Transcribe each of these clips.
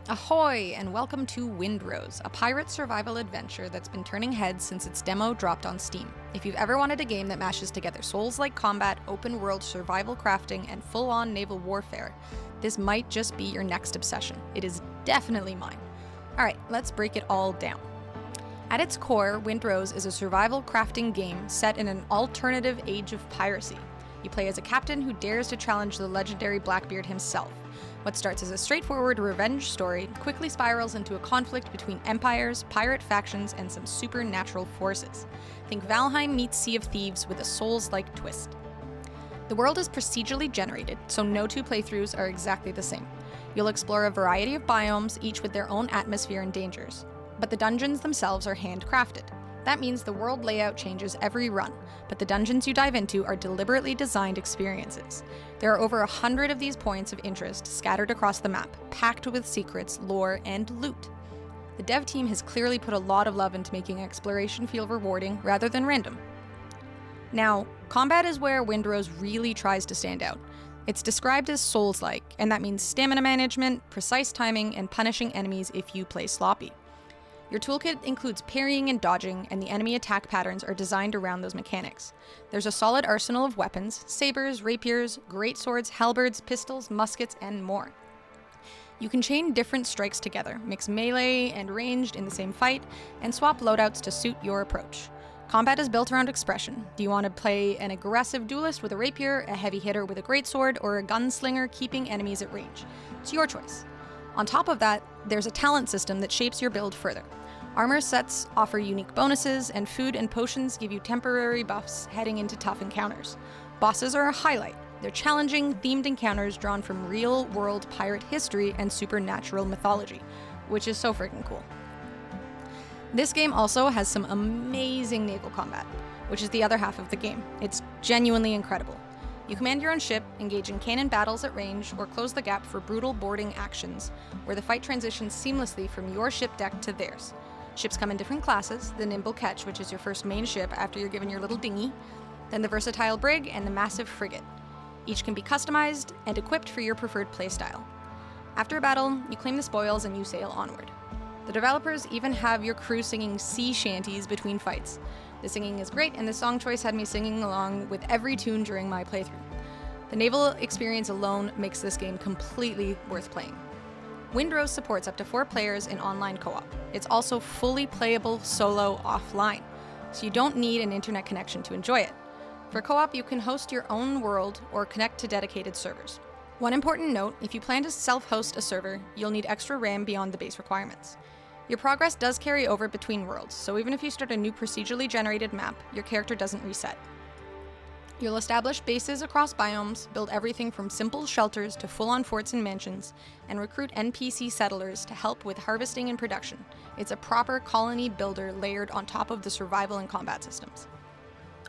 Ahoy, and welcome to Windrose, a pirate survival adventure that's been turning heads since its demo dropped on Steam. If you've ever wanted a game that mashes together Soulslike combat, open-world survival crafting, and full-on naval warfare, this might just be your next obsession. It is definitely mine. Alright, let's break it all down. At its core, Windrose is a survival crafting game set in an alternative age of piracy. You play as a captain who dares to challenge the legendary Blackbeard himself. What starts as a straightforward revenge story quickly spirals into a conflict between empires, pirate factions, and some supernatural forces. Think Valheim meets Sea of Thieves with a Souls-like twist. The world is procedurally generated, so no two playthroughs are exactly the same. You'll explore a variety of biomes, each with their own atmosphere and dangers. But the dungeons themselves are handcrafted. That means the world layout changes every run, but the dungeons you dive into are deliberately designed experiences. There are over 100 of these points of interest scattered across the map, packed with secrets, lore, and loot. The dev team has clearly put a lot of love into making exploration feel rewarding rather than random. Now, combat is where Windrose really tries to stand out. It's described as Souls-like, and that means stamina management, precise timing, and punishing enemies if you play sloppy. Your toolkit includes parrying and dodging, and the enemy attack patterns are designed around those mechanics. There's a solid arsenal of weapons: sabers, rapiers, greatswords, halberds, pistols, muskets, and more. You can chain different strikes together, mix melee and ranged in the same fight, and swap loadouts to suit your approach. Combat is built around expression. Do you want to play an aggressive duelist with a rapier, a heavy hitter with a greatsword, or a gunslinger keeping enemies at range? It's your choice. On top of that, there's a talent system that shapes your build further. Armor sets offer unique bonuses, and food and potions give you temporary buffs heading into tough encounters. Bosses are a highlight. They're challenging, themed encounters drawn from real-world pirate history and supernatural mythology, which is so freaking cool. This game also has some amazing naval combat, which is the other half of the game. It's genuinely incredible. You command your own ship, engage in cannon battles at range, or close the gap for brutal boarding actions, where the fight transitions seamlessly from your ship deck to theirs. Ships come in different classes: the Nimble Ketch, which is your first main ship after you're given your little dinghy, then the Versatile Brig, and the Massive Frigate. Each can be customized and equipped for your preferred playstyle. After a battle, you claim the spoils and you sail onward. The developers even have your crew singing sea shanties between fights. The singing is great, and the song choice had me singing along with every tune during my playthrough. The naval experience alone makes this game completely worth playing. Windrose supports up to 4 players in online co-op. It's also fully playable solo offline, so you don't need an internet connection to enjoy it. For co-op, you can host your own world or connect to dedicated servers. One important note: if you plan to self-host a server, you'll need extra RAM beyond the base requirements. Your progress does carry over between worlds, so even if you start a new procedurally generated map, your character doesn't reset. You'll establish bases across biomes, build everything from simple shelters to full-on forts and mansions, and recruit NPC settlers to help with harvesting and production. It's a proper colony builder layered on top of the survival and combat systems.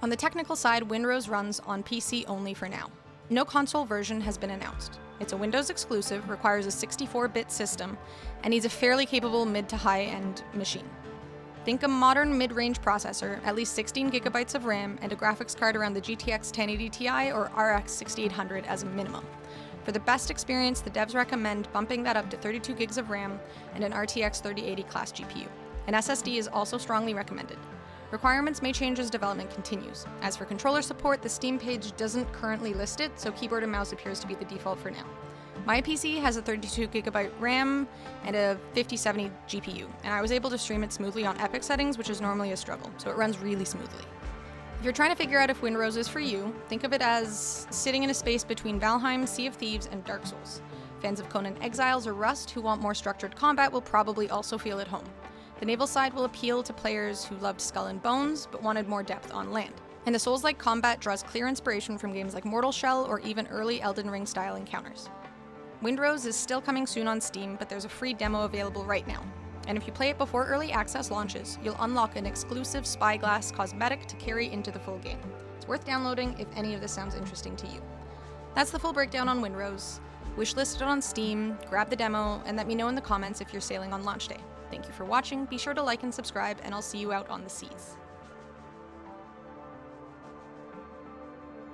On the technical side, Windrose runs on PC only for now. No console version has been announced. It's a Windows exclusive, requires a 64-bit system, and needs a fairly capable mid to high-end machine. Think a modern mid-range processor, at least 16 gigabytes of RAM, and a graphics card around the GTX 1080 Ti or RX 6800 as a minimum. For the best experience, the devs recommend bumping that up to 32 gigs of RAM and an RTX 3080 class GPU. An SSD is also strongly recommended. Requirements may change as development continues. As for controller support, the Steam page doesn't currently list it, so keyboard and mouse appears to be the default for now. My PC has a 32GB RAM and a 5070 GPU, and I was able to stream it smoothly on Epic settings, which is normally a struggle, so it runs really smoothly. If you're trying to figure out if Windrose is for you, think of it as sitting in a space between Valheim, Sea of Thieves, and Dark Souls. Fans of Conan Exiles or Rust who want more structured combat will probably also feel at home. The naval side will appeal to players who loved Skull and Bones but wanted more depth on land. And the Souls-like combat draws clear inspiration from games like Mortal Shell or even early Elden Ring style encounters. Windrose is still coming soon on Steam, but there's a free demo available right now. And if you play it before early access launches, you'll unlock an exclusive Spyglass cosmetic to carry into the full game. It's worth downloading if any of this sounds interesting to you. That's the full breakdown on Windrose. Wishlist it on Steam, grab the demo, and let me know in the comments if you're sailing on launch day. Thank you for watching, be sure to like and subscribe, and I'll see you out on the seas.